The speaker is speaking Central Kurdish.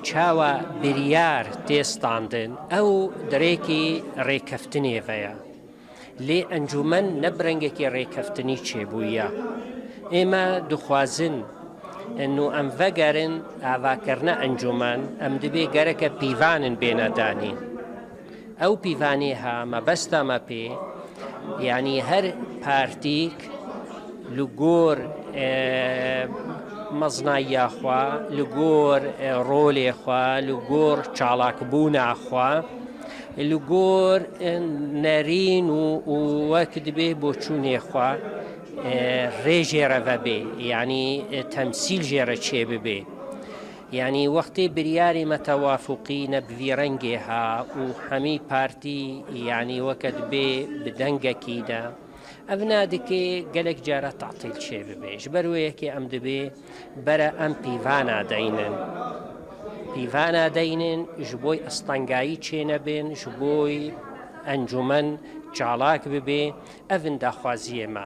چاوە بریار تێستاندن ئەو درێکی ڕێکەفتنێڤەیە لێ ئەنجومەن نەبرەنگێکی ڕێکەفتنی چێبوویە ئێمە دخوازن ئەنو ئەم ڤەگەرن ئاواکردنە ئەنجومەن ئەم دەبێ گەرەکە پیڤانن بێنەدانین ئەو پیڤانێها مەبەستەمە پێ یعنی هەر پارتیک لە گۆر مەزناییاخوا لە گۆر ڕۆلێخوا لە گۆر چاڵاکبووناخوا لە گۆر نەرین و وەک دەبێ بۆ چوونێخوا ڕێژێرەڤە بێ یعنی تەمسیل ژێرە چێ ببێ یعنی وەختێ بریاری مەتەوافقی نەبڤیرەنگێها و هەمی پارتی یعنی وەکت بێ بدەنگەکیدا ئەڤ نادکێ گەلێک جارە تەعتیل چێ ببێ ji ber wê yekê em dibê bere em pîvana deynin pîvana deynin ji bo estengayî çê nebin ji bo encûmen çalak bibe ev in daxwaziyê me